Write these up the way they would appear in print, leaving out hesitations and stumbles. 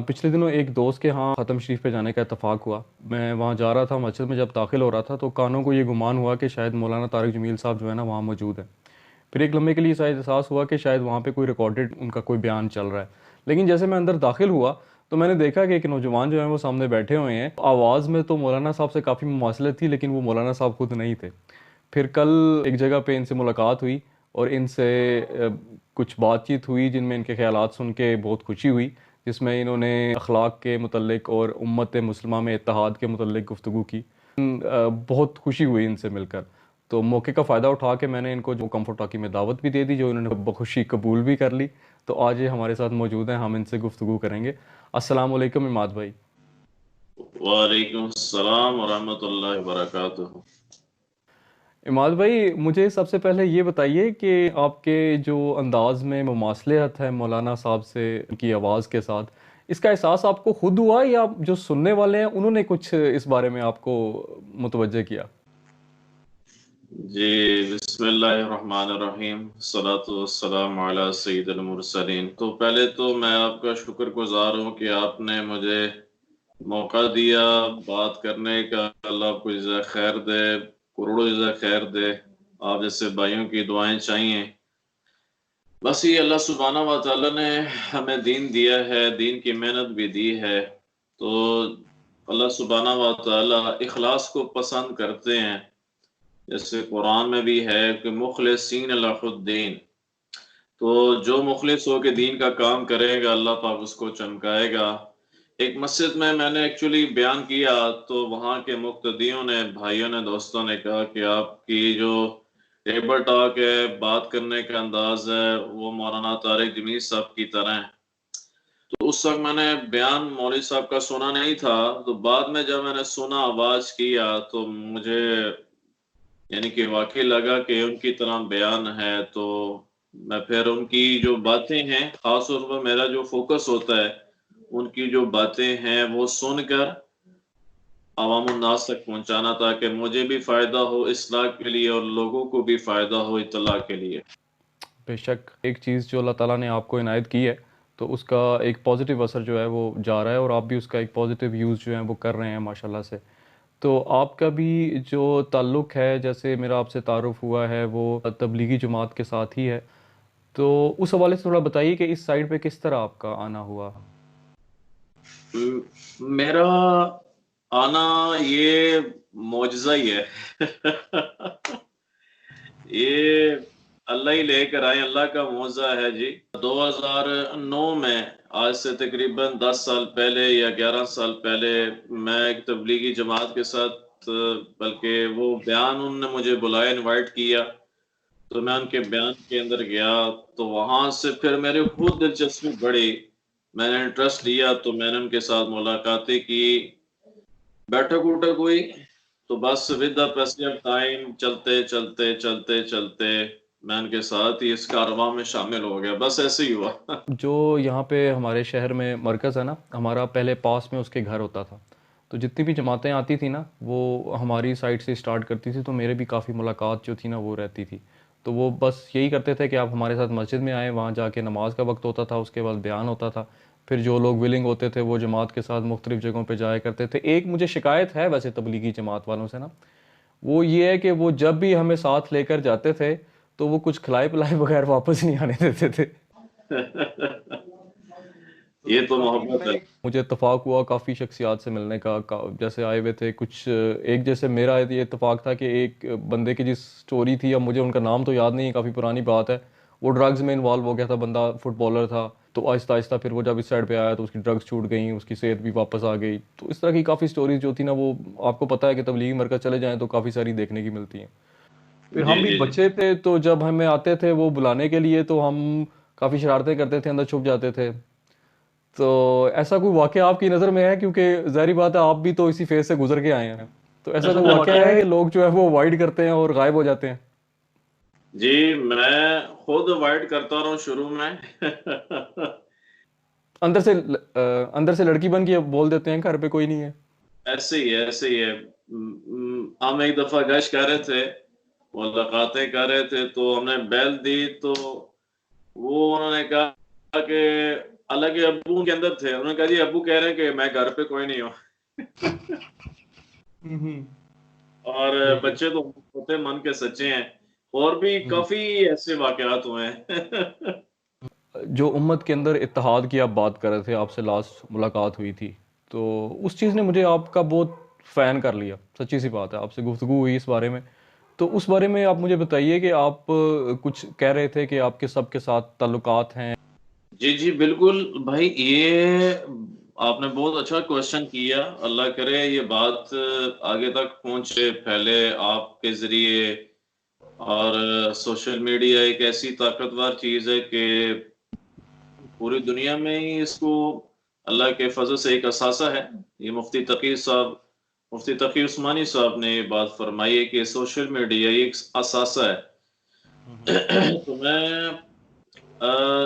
پچھلے دنوں ایک دوست کے ہاں ختم شریف پہ جانے کا اتفاق ہوا. میں وہاں جا رہا تھا، مسجد میں جب داخل ہو رہا تھا تو کانوں کو یہ گمان ہوا کہ شاید مولانا طارق جمیل صاحب جو ہے نا وہاں موجود ہیں. پھر ایک لمحے کے لیے شاید احساس ہوا کہ شاید وہاں پہ کوئی ریکارڈڈ ان کا کوئی بیان چل رہا ہے. لیکن جیسے میں اندر داخل ہوا تو میں نے دیکھا کہ ایک نوجوان جو ہیں وہ سامنے بیٹھے ہوئے ہیں. آواز میں تو مولانا صاحب سے کافی مماثلت تھی، لیکن وہ مولانا صاحب خود نہیں تھے. پھر کل ایک جگہ پہ ان سے ملاقات ہوئی اور ان سے کچھ بات چیت ہوئی جن میں ان کے خیالات سن کے بہت خوشی ہوئی، جس میں انہوں نے اخلاق کے متعلق اور امت مسلمہ میں اتحاد کے متعلق گفتگو کی. بہت خوشی ہوئی ان سے مل کر. تو موقع کا فائدہ اٹھا کے میں نے ان کو جو کمفرٹ ٹاکی میں دعوت بھی دے دی، جو انہوں نے بخوشی قبول بھی کر لی. تو آج یہ ہمارے ساتھ موجود ہیں، ہم ان سے گفتگو کریں گے. السلام علیکم عماد بھائی. وعلیکم السلام ورحمۃ اللہ وبرکاتہ. عماد بھائی، مجھے سب سے پہلے یہ بتائیے کہ آپ کے جو انداز میں مماثلت ہے مولانا صاحب سے ان کی آواز کے ساتھ، اس کا احساس آپ کو خود ہوا یا جو سننے والے ہیں انہوں نے کچھ اس بارے میں آپ کو متوجہ کیا؟ جی، بسم اللہ الرحمن الرحیم، الصلاۃ والسلام علی سید المرسلین. تو پہلے تو میں آپ کا شکر گزار ہوں کہ آپ نے مجھے موقع دیا بات کرنے کا. اللہ آپ کو جزائے خیر دے، کروڑوں جزائے خیر دے. آپ جیسے بھائیوں کی دعائیں چاہیے. بس یہ اللہ سبحانہ و تعالیٰ نے ہمیں دین دیا ہے، دین کی محنت بھی دی ہے. تو اللہ سبحانہ و تعالیٰ اخلاص کو پسند کرتے ہیں. جیسے قرآن میں بھی ہے کہ مخلصین لہ الدین. تو جو مخلص ہو کے دین کا کام کرے گا اللہ پاک اس کو چمکائے گا. ایک مسجد میں نے ایکچولی بیان کیا تو وہاں کے مقتدیوں نے، بھائیوں نے، دوستوں نے کہا کہ آپ کی جو ٹیبل ٹاک ہے، بات کرنے کا انداز ہے، وہ مولانا طارق جمیل صاحب کی طرح ہے. تو اس وقت میں نے بیان مولوی صاحب کا سنا نہیں تھا. تو بعد میں جب میں نے سنا، آواز کیا، تو مجھے یعنی کہ واقعی لگا کہ ان کی طرح بیان ہے. تو میں پھر ان کی جو باتیں ہیں، خاص طور پر میرا جو فوکس ہوتا ہے ان کی جو باتیں ہیں وہ سن کر عوام الناس تک پہنچانا، تاکہ مجھے بھی فائدہ ہو اصلاح کے لیے اور لوگوں کو بھی فائدہ ہو اطلاع کے لیے. بے شک ایک چیز جو اللہ تعالیٰ نے آپ کو عنایت کی ہے تو اس کا ایک پازیٹیو اثر جو ہے وہ جا رہا ہے، اور آپ بھی اس کا ایک پازیٹیو یوز جو ہے وہ کر رہے ہیں ماشاءاللہ سے. تو آپ کا بھی جو تعلق ہے، جیسے میرا آپ سے تعارف ہوا ہے، وہ تبلیغی جماعت کے ساتھ ہی ہے. تو اس حوالے سے تھوڑا بتائیے کہ اس سائڈ پہ کس طرح آپ کا آنا ہوا؟ میرا آنا یہ معجزہ ہی ہے. یہ اللہ ہی لے کر آئے، اللہ کا معجزہ ہے جی. 2009 میں، آج سے تقریباً 10 سال پہلے یا 11 سال پہلے، میں ایک تبلیغی جماعت کے ساتھ، بلکہ وہ بیان انہوں نے مجھے بلایا، انوائٹ کیا. تو میں ان کے بیان کے اندر گیا. تو وہاں سے پھر میرے خود دلچسپی بڑھی، میں نے انٹرسٹ لیا. تو میں نے ان کے ساتھ ملاقاتیں کی، بیٹھک ووٹک ہوئی. تو بس with the passage of time, چلتے چلتے چلتے چلتے میں ان کے ساتھ ہی اس کارواں میں شامل ہو گیا. بس ایسے ہی ہوا. جو یہاں پہ ہمارے شہر میں مرکز ہے نا ہمارا، پہلے پاس میں اس کے گھر ہوتا تھا. تو جتنی بھی جماعتیں آتی تھیں نا وہ ہماری سائڈ سے سٹارٹ کرتی تھی. تو میرے بھی کافی ملاقات جو تھی نا وہ رہتی تھی. تو وہ بس یہی کرتے تھے کہ آپ ہمارے ساتھ مسجد میں آئیں، وہاں جا کے نماز کا وقت ہوتا تھا، اس کے بعد بیان ہوتا تھا. پھر جو لوگ ولنگ ہوتے تھے وہ جماعت کے ساتھ مختلف جگہوں پہ جایا کرتے تھے. ایک مجھے شکایت ہے ویسے تبلیغی جماعت والوں سے نا، وہ یہ ہے کہ وہ جب بھی ہمیں ساتھ لے کر جاتے تھے تو وہ کچھ کھلائے پلائے بغیر واپس نہیں آنے دیتے تھے. یہ تو محبت ہے. مجھے اتفاق ہوا کافی شخصیات سے ملنے کا. جیسے آئے ہوئے تھے کچھ، ایک جیسے میرا یہ اتفاق تھا کہ ایک بندے کی جس سٹوری تھی، اب مجھے ان کا نام تو یاد نہیں ہے، کافی پرانی بات ہے، وہ ڈرگز میں انوالو ہو گیا تھا. بندہ فٹ بالر تھا. تو آہستہ آہستہ پھر وہ جب اس سائڈ پہ آیا تو اس کی ڈرگز چھوٹ گئیں، اس کی صحت بھی واپس آ گئی. تو اس طرح کی کافی سٹوریز جو تھی نا، وہ آپ کو پتہ ہے کہ تبلیغی مرکز چلے جائیں تو کافی ساری دیکھنے کی ملتی ہیں. پھر ہم جی بھی جی جی. بچے تھے تو جب ہمیں آتے تھے وہ بلانے کے لیے تو ہم کافی شرارتیں کرتے تھے، اندر چھپ جاتے تھے. تو ایسا کوئی واقعہ آپ کی نظر میں ہے؟ کیونکہ ظاہری بات ہے آپ بھی تو اسی فیز سے گزر کے آئے ہیں. تو ایسا کوئی واقعہ ہے کہ لوگ جو ہے وہ اوائڈ کرتے ہیں اور غائب ہو جاتے ہیں؟ جی، میں خود اوائڈ کرتا رہا ہوں شروع میں. اندر سے اندر سے لڑکی بن کے بول دیتے ہیں گھر پہ کوئی نہیں ہے. ایسے ہی ہے، ایسے ہی ہے. ہم ایک دفعہ گشت کر رہے تھے، ملاقاتیں کر رہے تھے. تو ہم نے بیل دی تو وہ انہوں نے کہا کہ اللہ کے ابو کے اندر تھے، انہوں نے کہا جی ابو کہہ رہے ہیں کہ میں گھر پہ کوئی نہیں ہوں اور بچے تو ہوتے من کے سچے ہیں، اور بھی کافی ایسے واقعات ہوئے ہیں جو امت کے اندر اتحاد کی آپ بات کر رہے تھے، آپ سے لاسٹ ملاقات ہوئی تھی، تو اس چیز نے مجھے آپ کا بہت فین کر لیا، سچی سی بات ہے، آپ سے گفتگو ہوئی اس بارے میں، تو اس بارے میں آپ مجھے بتائیے کہ آپ کچھ کہہ رہے تھے کہ آپ کے سب کے ساتھ تعلقات ہیں۔ جی جی بالکل بھائی، یہ آپ نے بہت اچھا کوشچن کیا، اللہ کرے یہ بات آگے تک پہنچے پھیلے آپ کے ذریعے، اور سوشل میڈیا ایک ایسی طاقتور چیز ہے کہ پوری دنیا میں ہی اس کو اللہ کے فضل سے ایک اثاثہ ہے۔ یہ مفتی تقی عثمانی صاحب نے یہ بات فرمائی ہے کہ سوشل میڈیا ایک اثاثہ ہے تو میں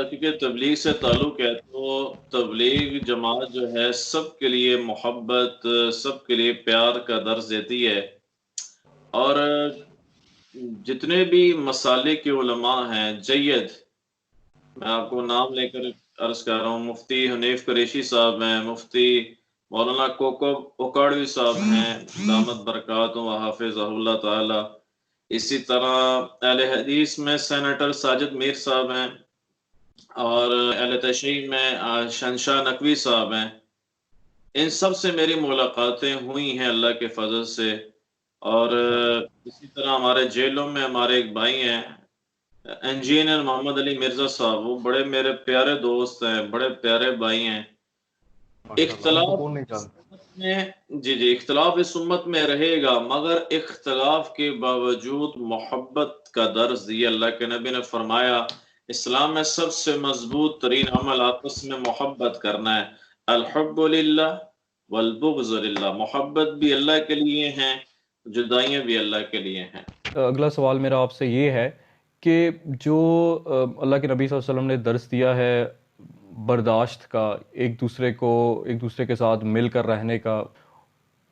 کیونکہ تبلیغ سے تعلق ہے تو تبلیغ جماعت جو ہے سب کے لیے محبت، سب کے لیے پیار کا درس دیتی ہے، اور جتنے بھی مسالک کے علماء ہیں جید، میں آپ کو نام لے کر عرض کر رہا ہوں، مفتی حنیف قریشی صاحب ہیں، مفتی مولانا کوکب اوکاڑوی صاحب ہیں، دامت برکاتہم و حافظہ اللہ تعالی، اسی طرح اہل حدیث میں سینیٹر ساجد میر صاحب ہیں، اور اہل تشیع میں شنشاہ نقوی صاحب ہیں، ان سب سے میری ملاقاتیں ہوئی ہیں اللہ کے فضل سے، اور اسی طرح ہمارے جیلوں میں ہمارے ایک بھائی ہیں انجینئر محمد علی مرزا صاحب، وہ بڑے میرے پیارے دوست ہیں، بڑے پیارے بھائی ہیں۔ اختلاف اس امت میں، جی جی اختلاف اس امت میں رہے گا، مگر اختلاف کے باوجود محبت کا درس دیا اللہ کے نبی نے فرمایا اسلام میں سب سے مضبوط ترین عمل آپس میں محبت کرنا ہے، الحب للہ والبغض للہ، محبت بھی اللہ کے لیے ہیں، جدائیاں بھی اللہ کے لیے ہیں۔ اگلا سوال میرا آپ سے یہ ہے کہ جو اللہ کے نبی صلی اللہ علیہ وسلم نے درس دیا ہے برداشت کا، ایک دوسرے کے ساتھ مل کر رہنے کا،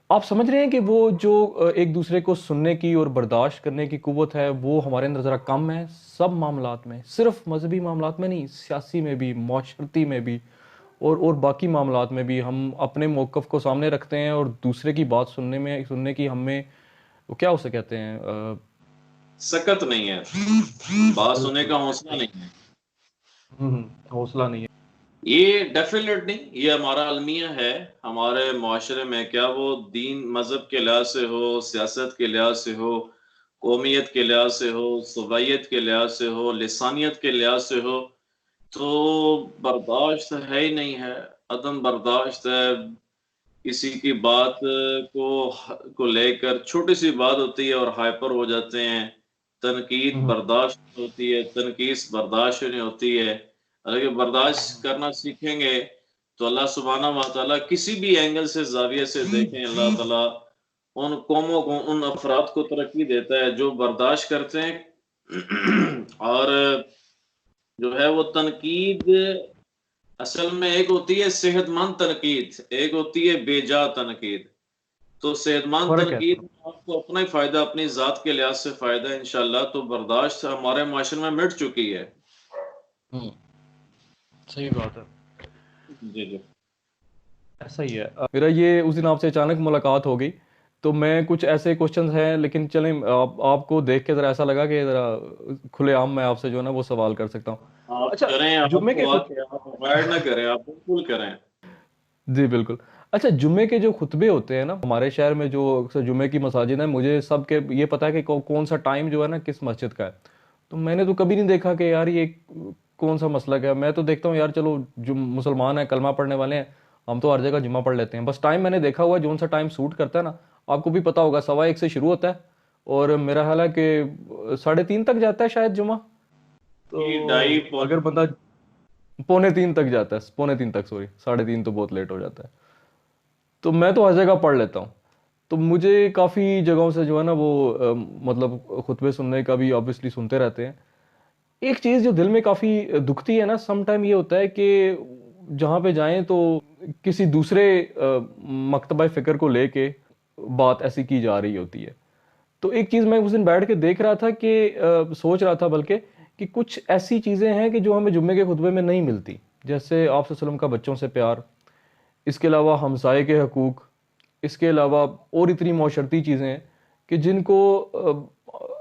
آپ سمجھ رہے ہیں کہ وہ جو ایک دوسرے کو سننے کی اور برداشت کرنے کی قوت ہے وہ ہمارے اندر ذرا کم ہے؟ سب معاملات میں، صرف مذہبی معاملات میں نہیں، سیاسی میں بھی، معاشرتی میں بھی، اور باقی معاملات میں بھی ہم اپنے موقف کو سامنے رکھتے ہیں، اور دوسرے کی بات سننے کی ہمیں، وہ کیا اسے کہتے ہیں، سکت نہیں ہے، بات سننے کا حوصلہ نہیں ہے، حوصلہ نہیں ہے۔ یہ ڈیفینیٹ نہیں، یہ ہمارا المیہ ہے ہمارے معاشرے میں، کیا وہ دین مذہب کے لحاظ سے ہو، سیاست کے لحاظ سے ہو، قومیت کے لحاظ سے ہو، صوبائیت کے لحاظ سے ہو، لسانیت کے لحاظ سے ہو، تو برداشت ہے ہی نہیں ہے، عدم برداشت ہے، کسی کی بات کو لے کر چھوٹی سی بات ہوتی ہے اور ہائپر ہو جاتے ہیں، تنقید برداشت ہوتی ہے، تنقید برداشت نہیں ہوتی ہے، اگر برداشت کرنا سیکھیں گے تو اللہ سبحانہ و تعالیٰ کسی بھی اینگل سے زاویے سے دیکھیں، اللہ تعالیٰ ان قوموں کو، ان افراد کو ترقی دیتا ہے جو برداشت کرتے ہیں، اور جو ہے وہ تنقید اصل میں ایک ہوتی ہے صحت مند تنقید، ایک ہوتی ہے بے جا تنقید، تو صحت مند فرق ہے تنقید میں آپ کو اپنا ہی فائدہ، اپنی ذات کے لحاظ سے فائدہ ہے انشاءاللہ، تو برداشت ہمارے معاشرے میں مٹ چکی ہے۔ صحیح بات ہے، جی جی ایسا ہی ہے۔ میرا یہ اس دن آپ سے اچانک ملاقات ہو گئی، تو میں کچھ ایسے کوشچنز ہیں، لیکن چلیں آپ کو دیکھ کے ذرا ایسا لگا کہ ذرا کھلے عام میں آپ سے جو ہے نا وہ سوال کر سکتا ہوں۔ آپ اچھا، کریں، آپ جمعے کے کو آپ اوائڈ نہ کریں، آپ بالکل کریں۔ جی بالکل۔ اچھا، جمعے کے جو خطبے ہوتے ہیں نا ہمارے شہر میں، جو اکثر جمعے کی مساجد ہیں، مجھے سب کے یہ پتا ہے کہ کون سا ٹائم جو ہے نا کس مسجد کا ہے، تو میں نے تو کبھی نہیں دیکھا کہ یار یہ کون سا مسلک ہے۔ میں تو دیکھتا ہوں یار چلو جو مسلمان ہیں، کلمہ پڑھنے والے ہیں، ہم تو ہر جگہ جمعہ پڑھ لیتے ہیں، بس ٹائم میں نے دیکھا ہوا ہے جو سا ٹائم سوٹ کرتا ہے نا، آپ کو بھی پتا ہوگا 1:15 سے شروع ہوتا ہے، اور میرا خیال ہے کہ 3:30 تک جاتا ہے شاید جمعہ، تو جی، ڈھائی اگر پونے بندہ 2:45 تک جاتا ہے، 2:45 تک، سوری 3:30 تو بہت لیٹ ہو جاتا ہے، تو میں تو ہر جگہ پڑھ لیتا ہوں، تو مجھے کافی جگہوں سے جو ہے نا وہ مطلب خطبے سننے کا بھی آبویسلی سنتے رہتے ہیں۔ ایک چیز جو دل میں کافی دکھتی ہے نا سم ٹائم، یہ ہوتا ہے کہ جہاں پہ جائیں تو کسی دوسرے مکتبہ فکر کو لے کے بات ایسی کی جا رہی ہوتی ہے، تو ایک چیز میں اس دن بیٹھ کے دیکھ رہا تھا کہ سوچ رہا تھا بلکہ کہ کچھ ایسی چیزیں ہیں کہ جو ہمیں جمعے کے خطبے میں نہیں ملتی، جیسے آپ صلی اللہ علیہ وسلم کا بچوں سے پیار، اس کے علاوہ ہمسائے کے حقوق، اس کے علاوہ اور اتنی معاشرتی چیزیں ہیں کہ جن کو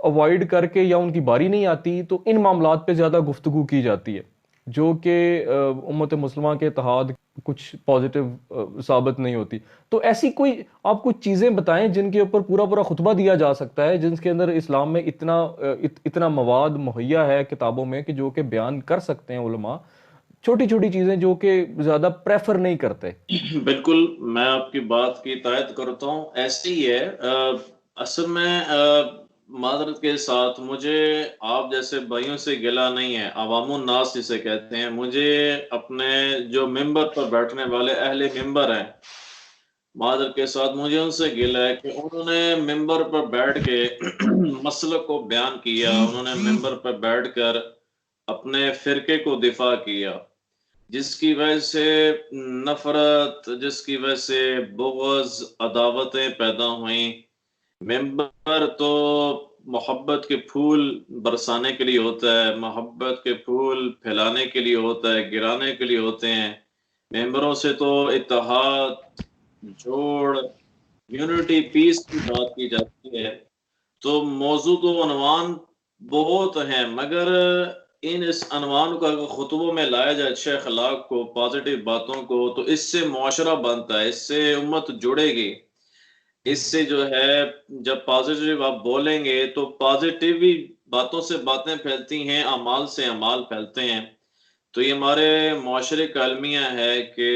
اوائڈ کر کے یا ان کی باری نہیں آتی تو ان معاملات پہ زیادہ گفتگو کی جاتی ہے، جو کہ امت مسلمہ کے اتحاد کچھ پازیٹیو ثابت نہیں ہوتی. تو ایسی کوئی آپ کچھ چیزیں بتائیں جن کے اوپر پورا پورا خطبہ دیا جا سکتا ہے، جن کے اندر اسلام میں اتنا مواد مہیا ہے کتابوں میں کہ جو کہ بیان کر سکتے ہیں علماء، چھوٹی چھوٹی چیزیں جو کہ زیادہ پریفر نہیں کرتے. بالکل میں آپ کی بات کی تائید کرتا ہوں، ایسے ہی ہے. اصل میں معذرت کے ساتھ مجھے آپ جیسے بھائیوں سے گلہ نہیں ہے، عوام الناس جسے کہتے ہیں. مجھے اپنے جو ممبر پر بیٹھنے والے اہل ممبر ہیں، معذرت کے ساتھ مجھے ان سے گلہ ہے کہ انہوں نے ممبر پر بیٹھ کے مسلک کو بیان کیا، انہوں نے ممبر پر بیٹھ کر اپنے فرقے کو دفاع کیا، جس کی وجہ سے نفرت، جس کی وجہ سے بغض، عداوتیں پیدا ہوئیں. ممبر تو محبت کے پھول برسانے کے لیے ہوتا ہے، محبت کے پھول پھیلانے کے لیے ہوتا ہے، گرانے کے لیے ہوتے ہیں. ممبروں سے تو اتحاد، جوڑ، یونٹی، پیس کی بات کی جاتی ہے. تو موضوع و عنوان بہت ہیں، مگر اس عنوان کو اگر خطبوں میں لایا جائے اچھے اخلاق کو، پازیٹیو باتوں کو، تو اس سے معاشرہ بنتا ہے، اس سے امت جڑے گی. اس سے جو ہے جب پازیٹیو آپ بولیں گے تو پازیٹیو باتوں سے باتیں پھیلتی ہیں، اعمال سے اعمال پھیلتے ہیں. تو یہ ہمارے معاشرے کا المیہ ہے کہ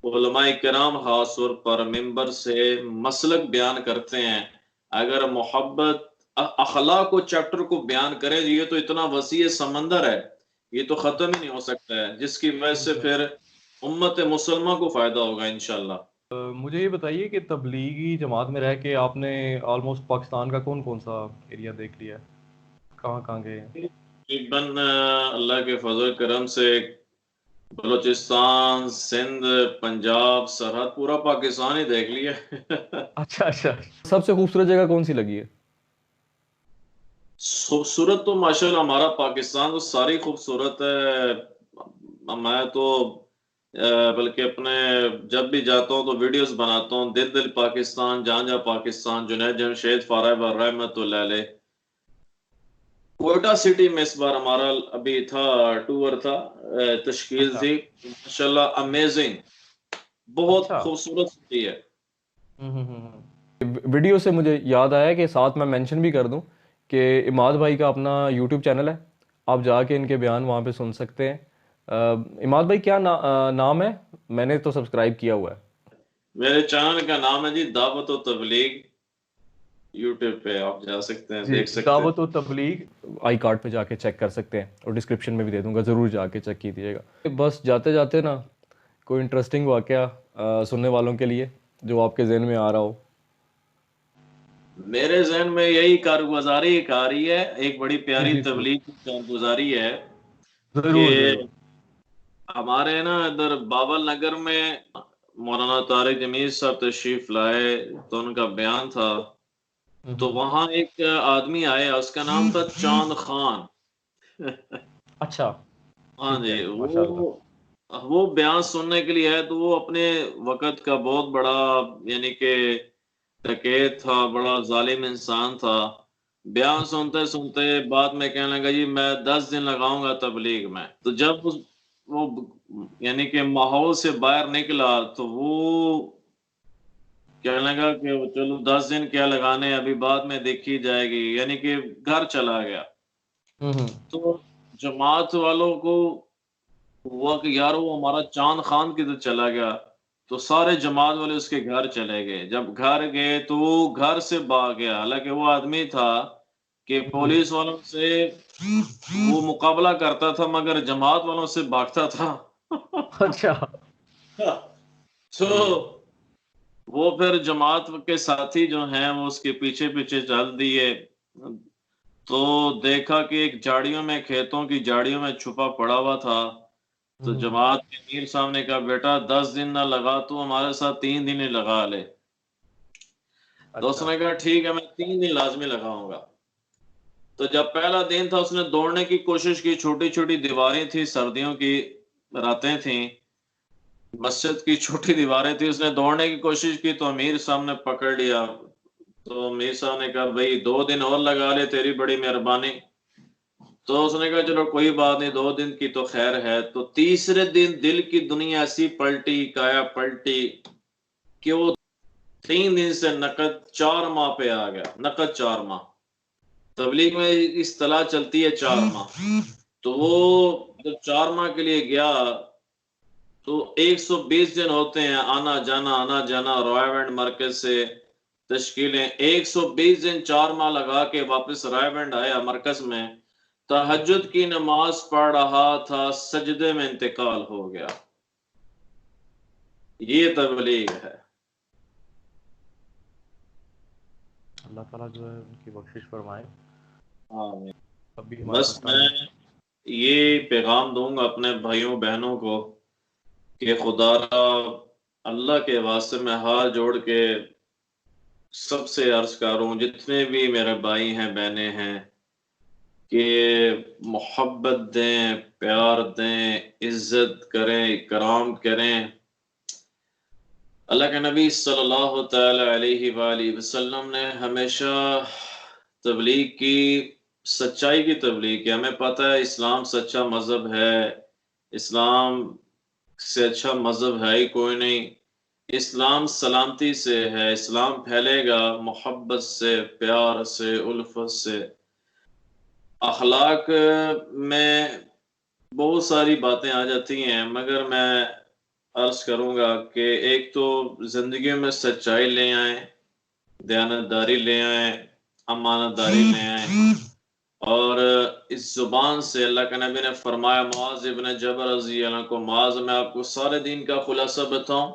علماء کرام خاص طور پر ممبر سے مسلک بیان کرتے ہیں. اگر محبت اخلاق و چیپٹر کو بیان کریں، یہ تو اتنا وسیع سمندر ہے، یہ تو ختم ہی نہیں ہو سکتا ہے، جس کی وجہ سے پھر امت مسلمہ کو فائدہ ہوگا انشاءاللہ. مجھے یہ بتائیے کہ تبلیغی جماعت میں رہ کے آپ نے آلموسٹ پاکستان کا کون کون سا ایریا دیکھ لیا ہے؟ کہاں کہاں گئے ہیں؟ تقریباً اللہ کے فضل کرم سے بلوچستان، سندھ، پنجاب، سرحد، پورا پاکستان ہی دیکھ لیا. اچھا اچھا. سب سے خوبصورت جگہ کون سی لگی ہے؟ خوبصورت تو ماشاءاللہ ہمارا پاکستان تو ساری خوبصورت ہے. میں تو بلکہ اپنے جب بھی جاتا ہوں تو ویڈیوز بناتا ہوں، دل دل پاکستان، جان جا پاکستان. جنید جمشید فارغ رحمت اللہ علیہ. کوئٹہ سٹی میں اس بار ہمارا ابھی تھا ٹور تھا، تشکیل تھی. ماشاءاللہ امیزنگ، بہت اچھا. خوبصورت سٹی ہے. ویڈیو سے مجھے یاد آیا کہ ساتھ میں مینشن بھی کر دوں کہ اماد بھائی کا اپنا یوٹیوب چینل ہے، آپ جا کے ان کے بیان وہاں پہ سن سکتے ہیں. اماد بھائی کیا نام ہے؟ میں نے تو سبسکرائب کیا ہوا ہے. میرے چینل کا نام ہے جی دعوت و تبلیغ. یوٹیوب پہ آپ جا سکتے ہیں، جی، دیکھ سکتے ہیں. دعوت و تبلیغ. آئی کارڈ پہ جا کے چیک کر سکتے ہیں اور ڈسکرپشن میں بھی دے دوں گا، ضرور جا کے چیک کیجیے گا. بس جاتے جاتے نا کوئی انٹرسٹنگ واقعہ سننے والوں کے لیے جو آپ کے ذہن میں آ رہا ہو. میرے ذہن میں یہی کارگزاری ایک آ رہی ہے، ایک بڑی جی پیاری جی جی، تبلیغ کی کارگزاری ہے کہ ضرور ضرور. ہمارے نا ادھر باول نگر میں مولانا طارق جمیل صاحب تشریف لائے تو ان کا بیان تھا. تو وہاں ایک آدمی آیا، اس کا نام تھا چاند خان. اچھا. ہاں ٹھیک جی. ہے، ماشاء اللہ. وہ بیان سننے کے لیے ہے تو وہ اپنے وقت کا بہت بڑا یعنی کہ ڈکیت تھا، بڑا ظالم انسان تھا. بیان سنتے سنتے بعد میں کہنے لگا جی میں 10 دن لگاؤں گا تبلیغ میں. تو جب وہ یعنی کہ ماحول سے باہر نکلا تو وہ کہنے لگا کہ چلو 10 دن کیا لگانے، ابھی بعد میں دیکھی جائے گی، یعنی کہ گھر چلا گیا. تو جماعت والوں کو ہوا کہ یار وہ ہمارا چاند خان کدھر چلا گیا. تو سارے جماعت والے اس کے گھر چلے گئے. جب گھر گئے تو وہ گھر سے بھاگ گیا. حالانکہ وہ آدمی تھا کہ پولیس والوں سے وہ مقابلہ کرتا تھا مگر جماعت والوں سے بھاگتا تھا. اچھا. تو وہ پھر جماعت کے ساتھی جو ہیں وہ اس کے پیچھے پیچھے چل دیے. تو دیکھا کہ ایک جاڑیوں میں، کھیتوں کی جاڑیوں میں چھپا پڑا ہوا تھا. تو جماعت کے امیر صاحب نے کہا بیٹا 10 دن نہ لگا تو ہمارے ساتھ 3 دن ہی لگا لے. تو اس اچھا. نے کہا ٹھیک ہے میں 3 دن لازمی لگاؤں گا. تو جب پہلا دن تھا اس نے دوڑنے کی کوشش کی، چھوٹی چھوٹی دیواریں تھی سردیوں کی. راتیں تھیں, مسجد کی چھوٹی دیواریں تھی, اس نے دوڑنے کی کوشش کی تو امیر صاحب نے پکڑ لیا. تو امیر صاحب نے کہا بھائی 2 دن اور لگا لے, تیری بڑی مہربانی. تو اس نے کہا چلو کوئی بات نہیں, 2 دن کی تو خیر ہے. تو تیسرے دن دل کی دنیا ایسی پلٹی, کایا پلٹی, کہ وہ 3 دن سے نقد 4 ماہ پہ آ گیا. نقد 4 ماہ, تبلیغ میں اصطلاح چلتی ہے 4 ماہ. تو وہ جب 4 ماہ کے لیے گیا تو 120 دن ہوتے ہیں آنا جانا رائے وینڈ مرکز سے تشکیلیں. 120 دن 4 ماہ لگا کے واپس رائے وینڈ آیا مرکز میں. تہجد کی نماز پڑھ رہا تھا, سجدے میں انتقال ہو گیا. یہ تبلیغ ہے. اللہ تعالیٰ جو ہے ان کی بخشش فرمائے. آمین. ابھی ہمارے بس پاس میں یہ پیغام دوں گا اپنے بھائیوں بہنوں کو کہ خدا را اللہ کے واسطے میں ہاتھ جوڑ کے سب سے عرض کروں, جتنے بھی میرے بھائی ہیں بہنیں ہیں, کہ محبت دیں, پیار دیں, عزت کریں, اکرام کریں. اللہ کے نبی صلی اللہ تعالی علیہ وآلہ وسلم نے ہمیشہ تبلیغ کی, سچائی کی تبلیغ کی. ہمیں پتہ ہے اسلام سچا مذہب ہے, اسلام سے اچھا مذہب ہے ہی کوئی نہیں. اسلام سلامتی سے ہے, اسلام پھیلے گا محبت سے, پیار سے, الفت سے. اخلاق میں بہت ساری باتیں آ جاتی ہیں, مگر میں عرض کروں گا کہ ایک تو زندگی میں سچائی لے آئیں, دیانتداری لے آئیں, امانت داری لے آئیں. اور اس زبان سے اللہ کے نبی نے فرمایا معاذ ابن جبل رضی اللہ عنہ کو, معاذ میں آپ کو سارے دین کا خلاصہ بتاؤں؟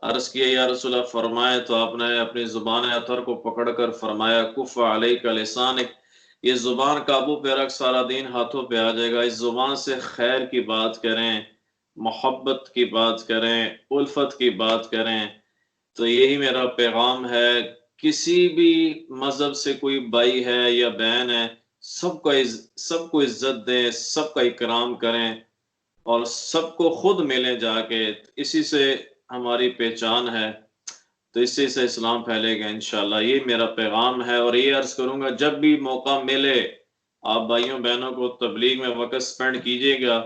عرض کیا یا رسول اللہ فرمائے. تو آپ نے اپنی زبان اطہر کو پکڑ کر فرمایا کف علیک لسانک, یہ زبان قابو پہ رکھ, سارا دین ہاتھوں پہ آ جائے گا. اس زبان سے خیر کی بات کریں, محبت کی بات کریں, الفت کی بات کریں. تو یہی میرا پیغام ہے. کسی بھی مذہب سے کوئی بھائی ہے یا بہن ہے, سب کو عزت دیں, سب کا اکرام کریں, اور سب کو خود ملیں جا کے. اسی سے ہماری پہچان ہے, تو اسی سے اسلام پھیلے گا انشاءاللہ. یہ میرا پیغام ہے. اور یہ عرض کروں گا جب بھی موقع ملے آپ بھائیوں بہنوں کو تبلیغ میں وقت سپینڈ کیجیے گا,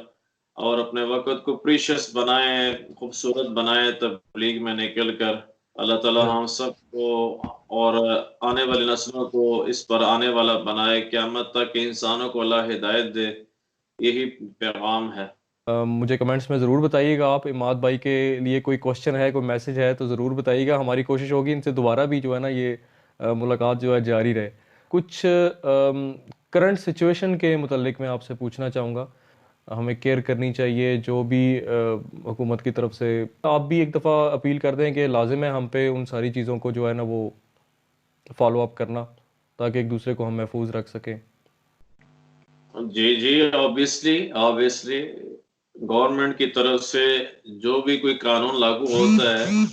اور اپنے وقت کو پریشس بنائیں, خوبصورت بنائیں تبلیغ میں نکل کر. اللہ تعالیٰ ہم سب کو اور آنے والی نسلوں کو اس پر آنے والا بنائے, قیامت تک انسانوں کو اللہ ہدایت دے. یہی پیغام ہے. مجھے کمنٹس میں ضرور بتائیے گا. آپ اماد بھائی کے لیے کوئی کوشچن ہے, کوئی میسج ہے تو ضرور بتائیے گا. ہماری کوشش ہوگی ان سے دوبارہ بھی جو ہے نا یہ ملاقات جو ہے جاری رہے. کچھ کرنٹ سچویشن کے متعلق میں آپ سے پوچھنا چاہوں گا. ہمیں کیئر کرنی چاہیے جو بھی حکومت کی طرف سے. آپ بھی ایک دفعہ اپیل کر دیں کہ لازم ہے ہم پہ ان ساری چیزوں کو جو ہے نا وہ فالو اپ کرنا, تاکہ ایک دوسرے کو ہم محفوظ رکھ سکیں. جی آبویسلی گورنمنٹ کی طرف سے جو بھی کوئی قانون لاگو ہوتا ہے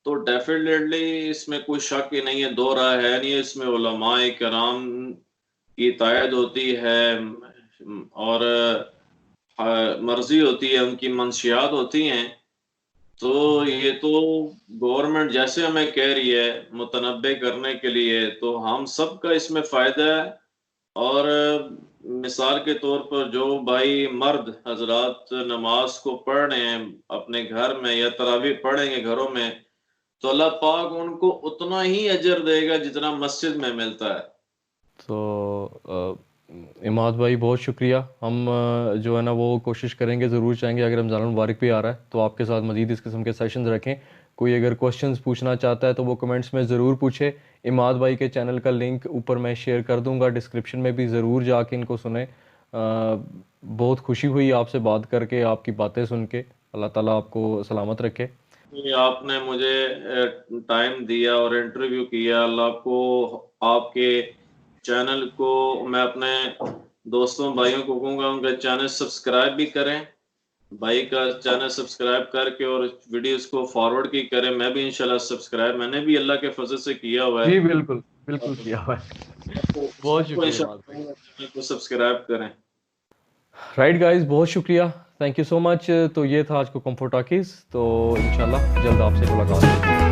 تو ڈیفینیٹلی اس میں کوئی شک ہی نہیں ہے, دو رائے ہے نہیں. اس میں علماء کرام کی تائید ہوتی ہے, اور مرضی ہوتی ہے, ان کی منشیات ہوتی ہیں. تو یہ تو گورنمنٹ جیسے ہمیں کہہ رہی ہے متنبع کرنے کے لیے, تو ہم سب کا اس میں فائدہ ہے. اور مثال کے طور پر جو بھائی مرد حضرات نماز کو پڑھ رہے ہیں اپنے گھر میں, یا تراویح پڑھیں گے گھروں میں, تو اللہ پاک ان کو اتنا ہی اجر دے گا جتنا مسجد میں ملتا ہے. تو اماد بھائی بہت شکریہ. ہم جو ہے نا وہ کوشش کریں گے, ضرور چاہیں گے اگر رمضان المبارک بھی آ رہا ہے تو آپ کے ساتھ مزید اس قسم کے سیشنز رکھیں. کوئی اگر کوشچنز پوچھنا چاہتا ہے تو وہ کمنٹس میں ضرور پوچھے. اماد بھائی کے چینل کا لنک اوپر میں شیئر کر دوں گا ڈسکرپشن میں بھی, ضرور جا کے ان کو سنیں. بہت خوشی ہوئی آپ سے بات کر کے, آپ کی باتیں سن کے. اللہ تعالیٰ آپ کو سلامت رکھے. آپ نے مجھے ٹائم دیا اور انٹرویو کیا. اللہ کو آپ کے چینل کو میں اپنے دوستوں بھائیوں کو کہوں گا ان کا چینل سبسکرائب بھی کریں. بھائی کا چینل سبسکرائب کر کے اور ویڈیوز کو فارورڈ کی کریں. میں بھی انشاءاللہ سبسکرائب میں نے بھی اللہ کے فضل سے کیا ہوا ہے. جی بالکل بالکل کیا ہوا ہے. بہت سب کو شکریہ انشاءاللہ سبسکرائب کریں. رائٹ گائز, بہت شکریہ. تھینک یو سو مچ. تو یہ تھا آج کو کمفورٹ ٹاکیز. تو انشاءاللہ جلد آپ سے ملاقات ہوگی.